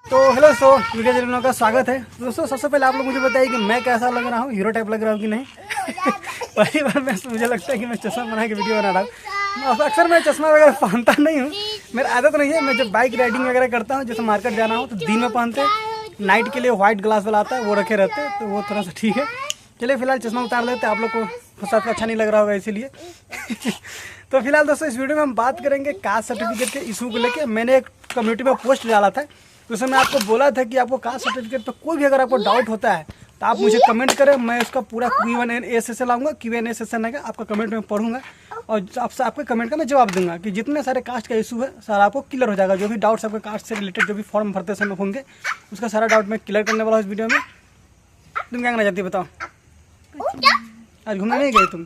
तो hello video channel का स्वागत है दोस्तों। सबसे पहले आप लोग मुझे बताइए कि मैं कैसा लग रहा हूँ, हीरो टाइप लग रहा हूँ कि नहीं। पहली बार मुझे लगता है कि मैं चश्मा बना के वीडियो बना रहा हूँ। अक्सर मैं चश्मा वगैरह पहनता नहीं हूँ, मेरी आदत नहीं है। मैं जब बाइक राइडिंग वगैरह करता हूँ, जैसे मार्केट जाना हो तो दिन में पहनते, नाइट के लिए व्हाइट ग्लास वाला आता है वो रखे रहते, तो वो थोड़ा सा ठीक है। चलिए फिलहाल चश्मा उतार लेते हैं, आप लोग को साथ अच्छा नहीं लग रहा होगा इसीलिए। तो फिलहाल दोस्तों इस वीडियो में हम बात करेंगे कास्ट सर्टिफिकेट के इशू को लेकर। मैंने एक कम्युनिटी में पोस्ट डाला था, तो उसमें आपको बोला था कि आपको कास्ट सर्टिफिकेट पर कोई भी अगर आपको डाउट होता है तो आप मुझे कमेंट करें, मैं उसका पूरा Q&A सेशन लाऊंगा। Q&A सेशन है आपका कमेंट में पढ़ूंगा और आपके कमेंट का मैं जवाब दूंगा कि जितने सारे कास्ट का इशू है सारा आपको क्लियर हो जाएगा। जो भी डाउट्स आपके कास्ट से रिलेटेड जो भी फॉर्म भरते समय होंगे उसका सारा डाउट मैं क्लियर करने वाला हूँ इस वीडियो में। तुम क्या करना चाहती बताओ? आज घूमने नहीं गए तुम?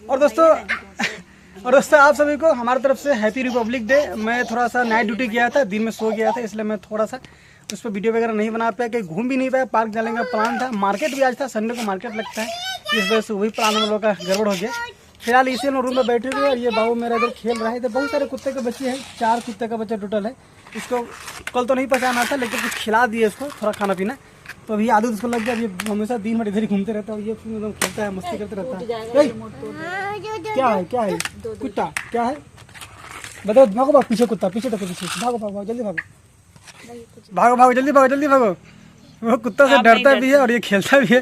और दोस्तों आप सभी को हमारी तरफ से हैप्पी रिपब्लिक डे। मैं थोड़ा सा नाइट ड्यूटी किया था, दिन में सो गया था, इसलिए मैं थोड़ा सा उस पर वीडियो वगैरह नहीं बना पाया, कहीं घूम भी नहीं पाया। पार्क जाने का प्लान था, मार्केट भी आज था, संडे को मार्केट लगता है, इस वजह से वही प्लान हम लोग का गड़बड़ हो गया। फिलहाल इसी में रूम में बैठे हुए और ये बाबू मेरा इधर खेल रहा है। इधर बहुत सारे कुत्ते के बच्चे हैं, 4 कुत्ते का बच्चा टोटल है। इसको कल तो नहीं पहचाना था, लेकिन कुछ खिला दिए इसको थोड़ा खाना पीना, तो अभी आदत उसको लग गया। ये हमेशा दिन भर इधर ही घूमते रहता है, ये एकदम खेलता है, मस्ती करते रहता है। क्या है कुत्ता क्या है बताओ? भागो भागो, पीछे कुत्ता, पीछे तक पीछे, भागो भागो जल्दी भागो, भागो भागो जल्दी भागो, जल्दी भागो। वो कुत्ता से डरता भी है और ये खेलता भी है।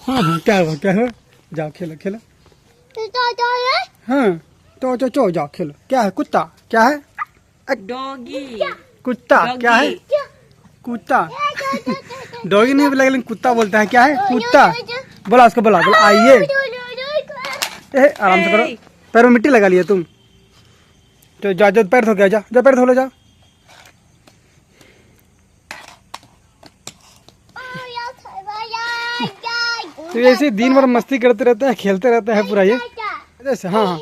क्या हुआ क्या हुआ? जाओ खेलो खेलो। हाँ तो जाओ खेलो। क्या है कुत्ता? क्या है? डॉगी। कुत्ता क्या है? कुत्ता। डॉगी नहीं बोला, लेकिन कुत्ता बोलता है। क्या है? कुत्ता। बोला उसको, बोला आइए। आराम से करो, पैर में मिट्टी लगा लिया तुम तो जा पैर धो के जा पैर धो लो जाओ। तो ऐसे दिन भर मस्ती करते रहता है, खेलते रहता है पूरा ये जैसे। हाँ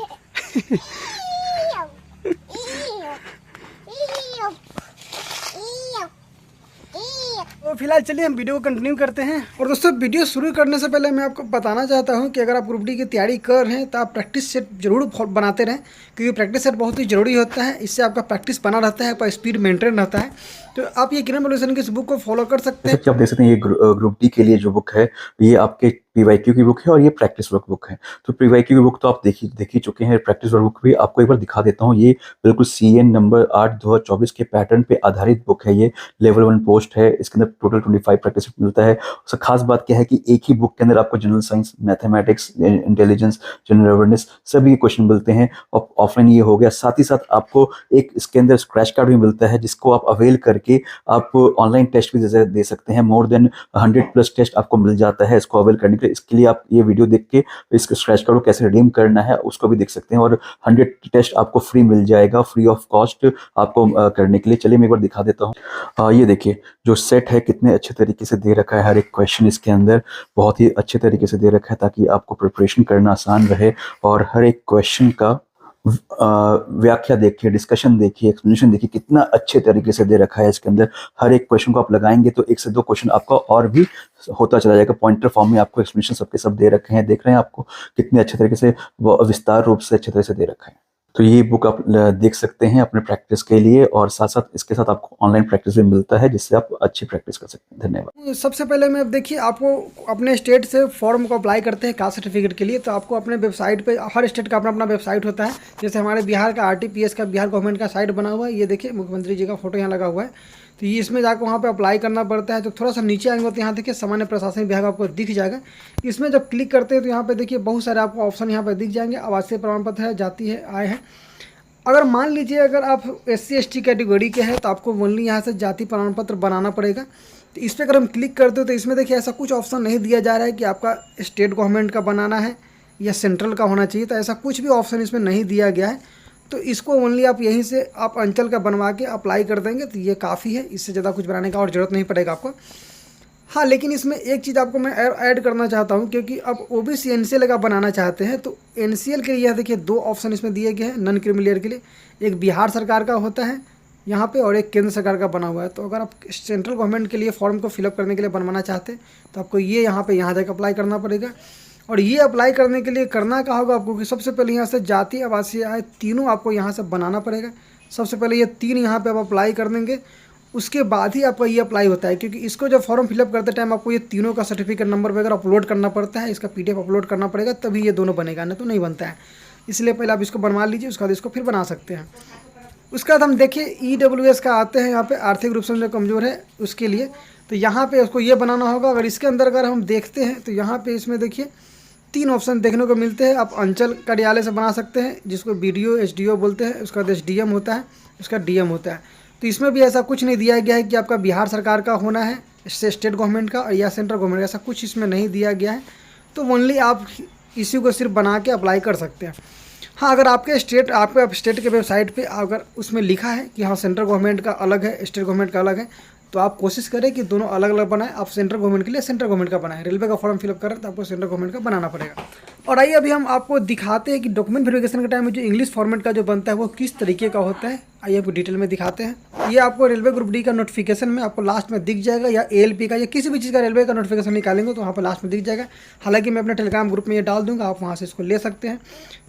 तो फिलहाल चलिए हम वीडियो को कंटिन्यू करते हैं। और दोस्तों वीडियो शुरू करने से पहले मैं आपको बताना चाहता हूं कि अगर आप ग्रुप डी की तैयारी कर रहे हैं तो आप प्रैक्टिस सेट जरूर बनाते रहें, क्योंकि प्रैक्टिस सेट बहुत ही जरूरी होता है। इससे आपका प्रैक्टिस बना रहता है, आपका स्पीड मेंटेन रहता है। तो आप ये किरण मोल्यूशन की इस बुक को फॉलो कर सकते हैं। आप देख सकते हैं ये ग्रुप डी के लिए जो बुक है ये आपके पीवाईक्यू की बुक है और ये प्रैक्टिस वर्क बुक है। तो पीवाईक्यू की बुक तो आप देख ही चुके हैं, प्रैक्टिस वर्क बुक भी आपको एक बार दिखा देता हूँ। ये बिल्कुल CN नंबर 8/2024 के पैटर्न पे आधारित बुक है। ये लेवल 1 पोस्ट है, इसके अंदर टोटल 25 प्रैक्टिस मिलता है। उसका खास बात क्या है कि एक ही बुक के अंदर आपको general science, mathematics, intelligence, general awareness सभी क्वेश्चन मिलते हैं। और ऑफलाइन ये हो गया, साथ ही साथ आपको एक इसके अंदर स्क्रैच कार्ड भी मिलता है जिसको आप अवेल करके आप ऑनलाइन टेस्ट भी दे सकते हैं। मोर देन 100+ टेस्ट आपको मिल जाता है इसको अवेल करने के लिए। इसके लिए आप ये वीडियो देख के इस स्क्रैच कार्ड को कैसे रिडीम करना है उसको भी देख सकते हैं, और 100 टेस्ट आपको फ्री मिल जाएगा, फ्री ऑफ कॉस्ट आपको करने के लिए। चलिए मैं एक बार दिखा देता हूँ। ये देखिए जो सेट है कितने अच्छे तरीके से दे रखा है, हर एक क्वेश्चन इसके अंदर बहुत ही अच्छे तरीके से दे रखा है ताकि आपको प्रिपरेशन करना आसान रहे। और हर एक क्वेश्चन का व्याख्या देखिए, डिस्कशन देखिए, एक्सप्लेनेशन देखिए, कितना अच्छे तरीके से दे रखा है इसके अंदर। हर एक क्वेश्चन को आप लगाएंगे तो 1 से 2 क्वेश्चन आपका और भी होता चला जाएगा। पॉइंटर फॉर्म में आपको एक्सप्लेनेशन सबके सब दे रखे हैं, देख रहे हैं आपको कितने अच्छे तरीके से विस्तार रूप से अच्छे तरह से दे रखा है। तो ये बुक आप देख सकते हैं अपने प्रैक्टिस के लिए, और साथ साथ इसके साथ आपको ऑनलाइन प्रैक्टिस भी मिलता है जिससे आप अच्छी प्रैक्टिस कर सकते हैं। धन्यवाद। सबसे पहले मैं देखिए आपको अपने स्टेट से फॉर्म को अप्लाई करते हैं कास्ट सर्टिफिकेट के लिए, तो आपको अपने वेबसाइट पे, हर स्टेट का अपना अपना वेबसाइट होता है। जैसे हमारे बिहार का RTPS का, बिहार गवर्नमेंट का साइट बना हुआ है, ये देखिए मुख्यमंत्री जी का फोटो यहाँ लगा हुआ है। तो ये इसमें जाकर वहाँ पे अप्लाई करना पड़ता है। तो थोड़ा सा नीचे आएंगे तो यहाँ देखिए सामान्य प्रशासन विभाग आपको दिख जाएगा। इसमें जब क्लिक करते हैं तो यहाँ पे देखिए बहुत सारे आपको ऑप्शन यहाँ पे दिख जाएंगे। आवासीय प्रमाण पत्र है, जाति है, आय है। अगर मान लीजिए अगर आप SC/ST कैटेगरी के हैं तो आपको ओनली यहाँ से जाति प्रमाण पत्र बनाना पड़ेगा। तो इस पर अगर हम क्लिक करते हो तो इसमें देखिए ऐसा कुछ ऑप्शन नहीं दिया जा रहा है कि आपका स्टेट गवर्नमेंट का बनाना है या सेंट्रल का होना चाहिए, तो ऐसा कुछ भी ऑप्शन इसमें नहीं दिया गया है। तो इसको ओनली आप यहीं से आप अंचल का बनवा के अप्लाई कर देंगे तो ये काफ़ी है, इससे ज़्यादा कुछ बनाने का और ज़रूरत नहीं पड़ेगा आपको। हाँ, लेकिन इसमें एक चीज़ आपको मैं ऐड करना चाहता हूँ, क्योंकि अब OBC NCL का बनाना चाहते हैं तो NCL के लिए देखिए 2 ऑप्शन इसमें दिए गए हैं नॉन क्रीमी के लिए। एक बिहार सरकार का होता है यहाँ पे और एक केंद्र सरकार का बना हुआ है। तो अगर आप सेंट्रल गवर्नमेंट के लिए फॉर्म को फिलअप करने के लिए बनवाना चाहते हैं तो आपको ये यहाँ जाकर अप्लाई करना पड़ेगा। और ये अप्लाई करने के लिए करना क्या होगा आपको कि सबसे पहले यहाँ से जाति, आवासीय, आय तीनों आपको यहाँ से बनाना पड़ेगा। सबसे पहले ये 3 यहाँ पे आप अप्लाई कर देंगे, उसके बाद ही आपका ये अप्लाई होता है, क्योंकि इसको जब फॉर्म फिलअप करते टाइम आपको ये तीनों का सर्टिफिकेट नंबर वगैरह अपलोड करना पड़ता है, इसका PDF अपलोड करना पड़ेगा, तभी ये दोनों बनेगा, नहीं तो नहीं बनता है। इसलिए पहले आप इसको बनवा लीजिए, उसके बाद इसको फिर बना सकते हैं। उसके बाद हम देखिए EWS का आते हैं, यहाँ पे आर्थिक रूप से जो कमज़ोर है उसके लिए, तो यहाँ पे उसको ये बनाना होगा। अगर इसके अंदर अगर हम देखते हैं तो यहाँ पे इसमें देखिए 3 ऑप्शन देखने को मिलते हैं। आप अंचल कार्यालय से बना सकते हैं, जिसको BDO SDO बोलते हैं, उसका SDM होता है, उसका DM होता है। तो इसमें भी ऐसा कुछ नहीं दिया गया है कि आपका बिहार सरकार का होना है, स्टेट गवर्नमेंट का या सेंट्रल गवर्नमेंट का, ऐसा कुछ इसमें नहीं दिया गया है। तो ओनली आप इसी को सिर्फ बना के अप्लाई कर सकते हैं। हाँ, अगर आपके स्टेट के वेबसाइट पे अगर उसमें लिखा है कि हाँ सेंट्रल गवर्नमेंट का अलग है, स्टेट गवर्नमेंट का अलग है, तो आप कोशिश करें कि दोनों अलग अलग बनाएं। आप सेंट्रल गवर्नमेंट के लिए सेंट्रल गवर्नमेंट का बनाएं, रेलवे का फॉर्म फिलअप करें तो आपको सेंट्रल गवर्नमेंट का बनाना पड़ेगा। और आइए अभी हम आपको दिखाते हैं कि डॉक्यूमेंट वेरिफिकेशन के टाइम में जो इंग्लिश फॉर्मेट का जो बनता है वो किस तरीके का होता है। आइए आपको डिटेल में दिखाते हैं। ये आपको रेलवे ग्रुप डी का नोटिफिकेशन में आपको लास्ट में दिख जाएगा, या ALP का या किसी भी चीज़ का रेलवे का नोटिफिकेशन निकालेंगे तो वहाँ पर लास्ट में दिख जाएगा। हालांकि मैं अपने टेलीग्राम ग्रुप में ये डाल दूंगा, आप वहाँ से इसको ले सकते हैं।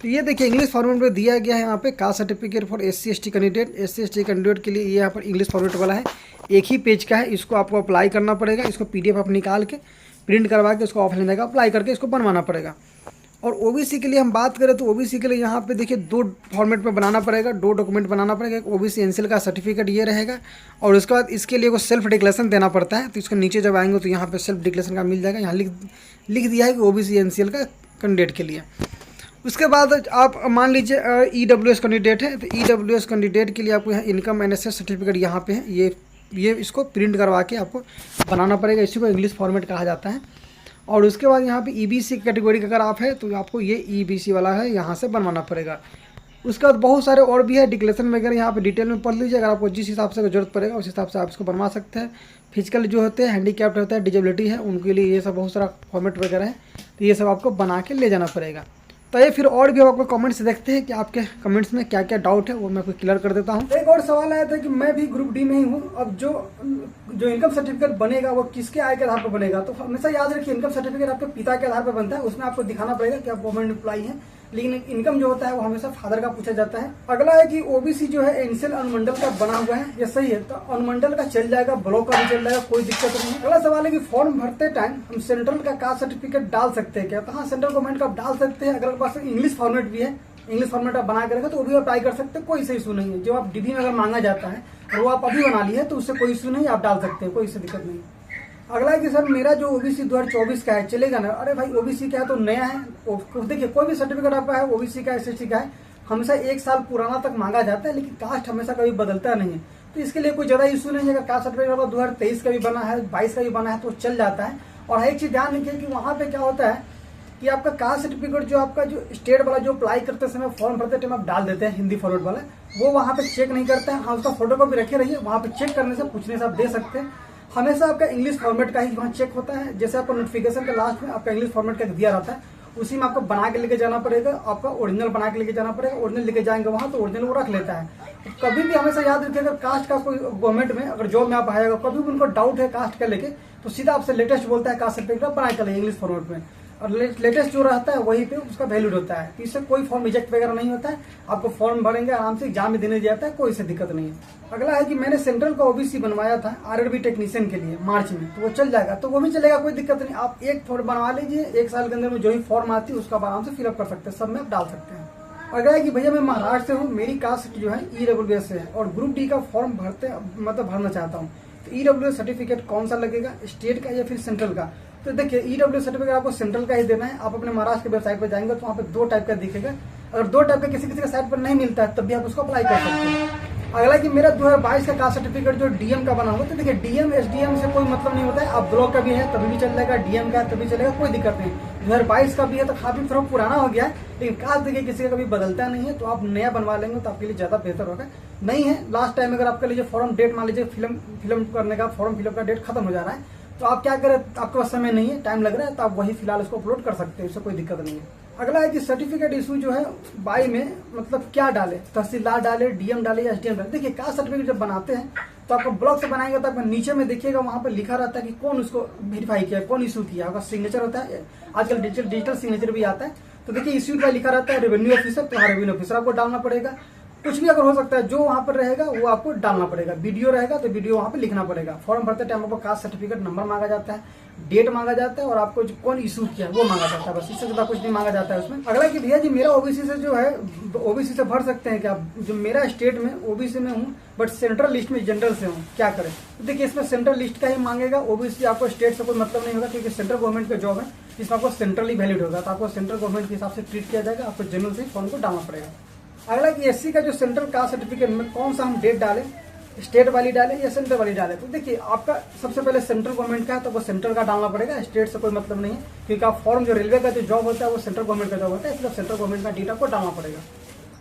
तो ये देखिए इंग्लिश फॉर्मेट में दिया गया है, यहाँ पे caste certificate for SC/ST candidate. SC/ST candidate के लिए ये यहाँ पर इंग्लिश फॉर्मेट वाला है, एक ही पेज का है, इसको आपको अप्लाई करना पड़ेगा। इसको PDF आप निकाल के प्रिंट करवा के उसको ऑफलाइन जाकर अप्लाई करके इसको बनवाना पड़ेगा। और OBC के लिए हम बात करें तो OBC के लिए यहाँ पे देखिए 2 फॉर्मेट में बनाना पड़ेगा, 2 डॉक्यूमेंट बनाना पड़ेगा। एक OBC NCL का सर्टिफिकेट ये रहेगा, और उसके बाद इसके लिए को सेल्फ डिक्लेरेशन देना पड़ता है। तो इसके नीचे जब आएंगे तो यहाँ पे सेल्फ डिक्लेरेशन का मिल जाएगा, यहाँ लिख दिया है कि OBC NCL का कैंडिडेट के लिए। उसके बाद आप मान लीजिए EWS कैंडिडेट है, तो EWS कैंडिडेट के लिए आपको यहाँ इनकम NSS सर्टिफिकेट यहाँ पे है, ये इसको प्रिंट करवा के आपको बनाना पड़ेगा। इसी को इंग्लिश फॉर्मेट कहा जाता है। और उसके बाद यहाँ पे EBC कैटेगरी का अगर आप है तो आपको ये EBC वाला है, यहाँ से बनवाना पड़ेगा। उसके बाद बहुत सारे और भी है, डिक्लेरेशन वगैरह यहाँ पे डिटेल में पढ़ लीजिए। अगर आपको जिस हिसाब से जरूरत पड़ेगा उस हिसाब से आप इसको बनवा सकते हैं। फिजिकल जो होते हैं, हैंडीकैप्ड होता है, डिजेबिलिटी है, उनके लिए ये सब बहुत सारा फॉर्मेट वगैरह है, तो ये सब आपको बना के ले जाना पड़ेगा। तो ये फिर और भी हम आपको कमेंट्स देखते हैं कि आपके कमेंट्स में क्या क्या डाउट है, वो मैं आपको क्लियर कर देता हूँ। एक और सवाल आया था कि मैं भी ग्रुप डी में ही हूँ, अब जो इनकम सर्टिफिकेट बनेगा वो किसके आय के आधार पर बनेगा। तो हमेशा याद रखिए इनकम सर्टिफिकेट आपके पिता के आधार पर बनता है, उसमें आपको दिखाना पड़ेगा कि आप गवर्नमेंट एम्प्लॉई हैं, लेकिन इनकम जो होता है वो हमेशा फादर का पूछा जाता है। अगला है कि OBC जो है एनसीएल अनुमंडल का बना हुआ है, ये सही है, तो अनुमंडल का चल जाएगा, ब्लॉक का भी चल जाएगा, कोई दिक्कत नहीं है। अगला सवाल है कि फॉर्म भरते टाइम हम सेंट्रल का कास्ट सर्टिफिकेट डाल सकते हैं क्या। तो हाँ, सेंट्रल गवर्नमेंट का आप डाल सकते हैं। अगर आपके पास इंग्लिश फॉर्मेट भी है, इंग्लिश फॉर्मेट आप बना करेंगे तो वो भी अप्लाई कर सकते हैं, कोई से इशू नहीं है। जो आप DB में अगर मांगा जाता है और वो आप अभी बना लिए तो उससे कोई इशू नहीं, आप डाल सकते हैं, कोई इससे दिक्कत नहीं। अगला है कि सर मेरा जो OBC 2024 का है चलेगा ना। अरे भाई OBC का है तो नया है, देखिए कोई भी सर्टिफिकेट आपका है OBC का SST का है, हमेशा 1 साल पुराना तक मांगा जाता है, लेकिन कास्ट हमेशा कभी बदलता नहीं है, तो इसके लिए कोई ज्यादा इशू नहीं है। अगर कास्ट सर्टिफिकेट आपका 2023 का भी बना है, 22 का भी बना है तो चल जाता है। और एक चीज ध्यान रखिए कि वहाँ पे क्या होता है कि आपका कास्ट सर्टिफिकेट जो आपका जो स्टेट वाला जो अप्लाई करते समय फॉर्म भरते टाइम आप डाल देते हैं हिंदी फॉर्मेट वाला, वो वहाँ पे चेक नहीं करते हैं। हाँ, उसका फोटो कॉपी रखे रहिए, वहाँ पे चेक करने से पूछने से आप दे सकते हैं। हमेशा आपका इंग्लिश फॉर्मेट का ही वहाँ चेक होता है। जैसे आपको नोटिफिकेशन के लास्ट में आपका इंग्लिश फॉर्मेट का दिया रहता है, उसी में आपको बना के लेके जाना पड़ेगा, आपका ओरिजिनल बना के लेके जाना पड़ेगा। ओरिजिनल लेके जाएंगे वहाँ तो ओरिजिनल वो रख लेता है। तो कभी भी हमेशा याद रखिएगा कास्ट का कोई गवर्नमेंट में अगर जॉब में आप आएगा, कभी भी उनको डाउट है कास्ट का लेके, तो सीधा आपसे लेटेस्ट बोलता है कास्ट सर्टिफिकेट बना के लाइए इंग्लिश फॉर्मेट में, और लेटेस्ट जो रहता है वही पे उसका वैल्यूड होता है। इससे कोई फॉर्म रिजेक्ट वगैरह नहीं होता है, आपको फॉर्म भरेंगे आराम से एग्जाम में देने जाता है, कोई से दिक्कत नहीं है। अगला है कि मैंने सेंट्रल का OBC बनवाया था RRB टेक्नीशियन के लिए मार्च में, तो वो चल जाएगा, तो वो भी चलेगा, कोई दिक्कत नहीं। आप एक फॉर्म बनवा लीजिए, 1 साल के अंदर में जो ही फॉर्म आती है उसका आराम से फिलअप कर सकते हैं, सब में आप डाल सकते हैं। अगर है कि भैया मैं महाराष्ट्र से हूँ, मेरी कास्ट जो है EWS से है और ग्रुप डी का फॉर्म भरना चाहता हूँ, तो EWS सर्टिफिकेट कौन सा लगेगा, स्टेट का या फिर सेंट्रल का। तो देखिए EWS सर्टिफिकेट आपको सेंट्रल का ही देना है। आप अपने महाराष्ट्र के वेबसाइट पर जाएंगे तो वहाँ पे 2 टाइप का दिखेगा। अगर 2 टाइप का किसी का साइट पर नहीं मिलता है तब भी आप उसको अप्लाई कर सकते हैं। अगला कि मेरा 2022 का कास्ट सर्टिफिकेट जो DM का बना हुआ, तो देखिए DM SDM से कोई मतलब नहीं होता है। आप ब्लॉक का भी है तभी भी चल जाएगा, DM का है तभी चलेगा, कोई दिक्कत नहीं। 2022 का भी है तो काफी थोड़ा पुराना हो गया है, लेकिन कास्ट देखिए किसी का कभी बदलता नहीं है, तो आप नया बनवा लेंगे तो आपके लिए ज्यादा बेहतर होगा। नहीं है लास्ट टाइम अगर आपका लीजिए फॉर्म डेट मान लीजिए फिल्म करने का फॉर्म फिलअप का डेट खत्म हो जा रहा है, तो आप क्या करें, आपके पास समय नहीं है, टाइम लग रहा है, तो आप वही फिलहाल इसको अपलोड कर सकते हैं, इससे कोई दिक्कत नहीं है। अगला है कि सर्टिफिकेट इशू जो है बाई में मतलब क्या डाले, तहसीलदार डाले, DM डाले या SDM डाले। देखिए कास्ट सर्टिफिकेट जब बनाते हैं तो आपको ब्लॉक से बनाएंगे तो आपको नीचे में देखिएगा वहाँ पर लिखा रहता है कि कौन उसको वेरीफाई किया, कौन इशू किया, आपका सिग्नेचर होता है, आजकल डिजिटल सिग्नेचर भी आता है। तो देखिए इशू का लिखा रहता है रेवेन्यू ऑफिसर, तो हाँ रेवेन्यू ऑफिसर आपको डालना पड़ेगा। कुछ भी अगर हो सकता है, जो वहाँ पर रहेगा वो आपको डालना पड़ेगा। वीडियो रहेगा तो वीडियो वहाँ पे लिखना पड़ेगा। फॉर्म भरते टाइम आपको कास्ट सर्टिफिकेट नंबर मांगा जाता है, डेट मांगा जाता है और आपको जो कौन इशू किया वो मांगा जाता है, बस इससे ज्यादा कुछ नहीं मांगा जाता है उसमें। अगला कि भैया जी मेरा ओबीसी से जो है, ओबीसी से भर सकते हैं क्या? जो मेरा स्टेट में ओबीसी में हूँ बट सेंट्रल लिस्ट में जनरल से हूँ, क्या करें? तो देखिए इसमें सेंट्रल लिस्ट का ही मांगेगा। ओबीसी आपको स्टेट से कोई मतलब नहीं होगा, क्योंकि सेंट्रल गवर्नमेंट का जॉब है, इसमें आपको सेंट्रली वैलिड होगा, तो आपको सेंट्रल गवर्नमेंट के हिसाब से ट्रीट किया जाएगा। आपको जनरल से फॉर्म को डालना पड़ेगा। अगला कि एससी का जो सेंट्रल कास्ट सर्टिफिकेट में कौन सा हम डेट डालें, स्टेट वाली डालें या सेंट्रल वाली डालें? तो देखिए आपका सबसे पहले सेंट्रल गवर्नमेंट का है तो वो सेंट्रल का डालना पड़ेगा, स्टेट से कोई मतलब नहीं है, क्योंकि आप फॉर्म जो रेलवे का जो जॉब होता है वो सेंट्रल गवर्नमेंट का जॉब होता है, इसलिए सेंट्रल गवर्नमेंट का डेटा को डालना पड़ेगा।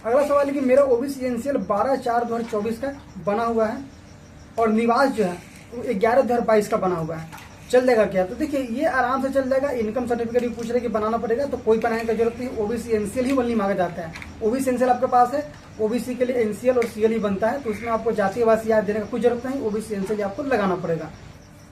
अगला सवाल है कि मेरा ओबीसी एनसीएल 12/4/2024 का बना हुआ है और निवास जो है वो 11/2022 का बना हुआ है, चल जाएगा क्या? तो देखिए ये आराम से चल जाएगा। इनकम सर्टिफिकेट भी पूछ रहे कि बनाना पड़ेगा, तो कोई बनाने की जरूरत नहीं। ओबीसी एनसीएल ही ओनली मांगा जाता है। ओबीसी एनसीएल आपके पास है, ओबीसी के लिए एनसीएल और सीएल ही बनता है, तो उसमें आपको जातीय वासी याद देने का कोई जरूरत नहीं। ओबीसी एनसीएल आपको लगाना पड़ेगा।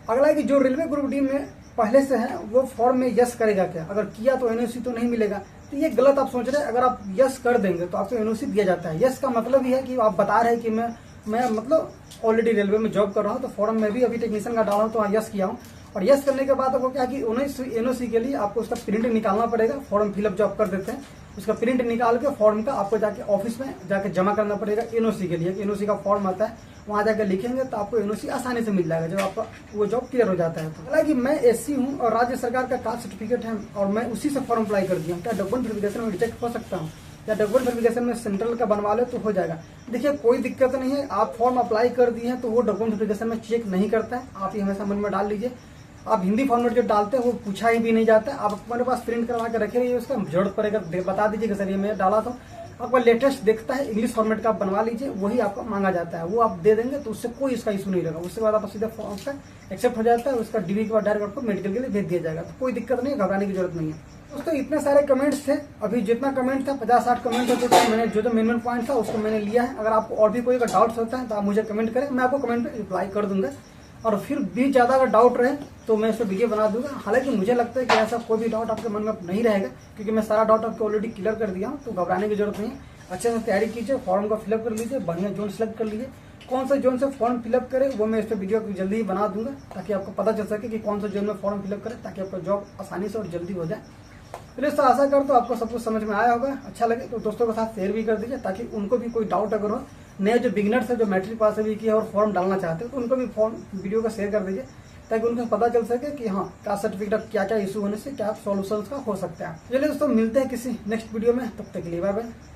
अगला है कि जो रेलवे ग्रुप डी में पहले से है वो फॉर्म में यस करेगा क्या? अगर किया तो एनओसी तो नहीं मिलेगा। तो ये गलत आप सोच रहे हैं। अगर आप यस कर देंगे तो आपको एनओसी दिया जाता है। यस का मतलब ये है कि आप बता रहे हैं कि मैं मतलब ऑलरेडी रेलवे में जॉब कर रहा हूँ, तो फॉर्म में भी अभी टेक्नीशियन का डाला हूँ तो यस किया हूँ। और यस करने के बाद आपको क्या कि एनओसी के लिए आपको उसका प्रिंट निकालना पड़ेगा। फॉर्म फिलअप जो आप कर देते हैं उसका प्रिंट निकाल के फॉर्म का आपको जाके ऑफिस में जाके जमा करना पड़ेगा एनओसी के लिए। एनओसी का फॉर्म आता है, वहाँ जाकर लिखेंगे तो आपको एनओसी आसानी से मिल जाएगा जब आपका वो जॉब क्लियर हो जाता है। तो हालांकि मैं एससी हूँ और राज्य सरकार का कास्ट सर्टिफिकेट है और मैं उसी से फॉर्म अप्लाई कर दिया हूँ, क्या डॉक्यूमेंट वेरिफिकेशन में रिजेक्ट हो सकता हूँ? या डॉक्यूमेंट वेरिफिकेशन में सेंट्रल का बनवा ले तो हो जाएगा? देखिए कोई दिक्कत नहीं है। आप फॉर्म अप्लाई कर दिए हैं तो वो डॉक्यूमेंट वेरिफिकेशन में चेक नहीं करता है। आप ये हमेशा मन में डाल लीजिए। आप हिंदी फॉर्मेट जो डालते हैं वो पूछा ही भी नहीं जाता है। आप अपने पास प्रिंट करवा के रखे रहिए, उसका जरूरत पड़ेगा बता दीजिए कि सर ये मैं डाला था। आपका लेटेस्ट देखता है इंग्लिश फॉर्मेट का आप बनवा लीजिए, वही आपको मांगा जाता है, वो आप दे देंगे तो उससे कोई इसका इशू नहीं रहेगा। उसके बाद आप सीधे फॉर्म का एक्सेप्ट हो जाता है, उसका डीवी के बाद डायरेक्ट आपको मेडिकल के लिए भेज दिया जाएगा। तो कोई दिक्कत नहीं है, घबराने की जरूरत नहीं है। दोस्तों इतने सारे कमेंट्स थे, अभी जितना कमेंट था 50-60 कमेंट होते थे, मैंने जो मेन पॉइंट था उसको मैंने लिया है। अगर आपको और भी कोई डाउट्स होता है तो आप मुझे कमेंट करें, मैं आपको कमेंट पे रिप्लाई कर दूंगा। और फिर भी ज़्यादा अगर डाउट रहे तो मैं इस पर वीडियो बना दूंगा। हालांकि मुझे लगता है कि ऐसा कोई भी डाउट आपके मन में नहीं रहेगा, क्योंकि मैं सारा डाउट आपको ऑलरेडी क्लियर कर दिया हूँ। तो घबराने की जरूरत नहीं है। अच्छे से तैयारी कीजिए, फॉर्म को फिलअप कर लीजिए, बढ़िया जोन सेलेक्ट कर लीजिए। कौन सा जोन से फॉर्म फिलअप करें वो मैं इस पर वीडियो जल्दी ही बना दूंगा, ताकि आपको पता चल सके कि कौन सा जोन में फॉर्म फिलअप करें, ताकि आपका जॉब आसानी से और जल्दी हो जाए। प्लीज तो आशा करता हूँ आपको सब कुछ समझ में आया होगा। अच्छा लगे तो दोस्तों के साथ शेयर भी कर दीजिए, ताकि उनको भी कोई डाउट अगर हो, नए जो बिगिनर्स है जो मैट्रिक पास भी किया और फॉर्म डालना चाहते हैं, तो उनको भी फॉर्म वीडियो का शेयर कर दीजिए, ताकि उनको पता चल सके कि हाँ कास्ट सर्टिफिकेट क्या क्या इशू होने से क्या सॉल्यूशंस का हो सकता है। चलिए दोस्तों मिलते हैं किसी नेक्स्ट वीडियो में, तब तक के लिए बाय बाय।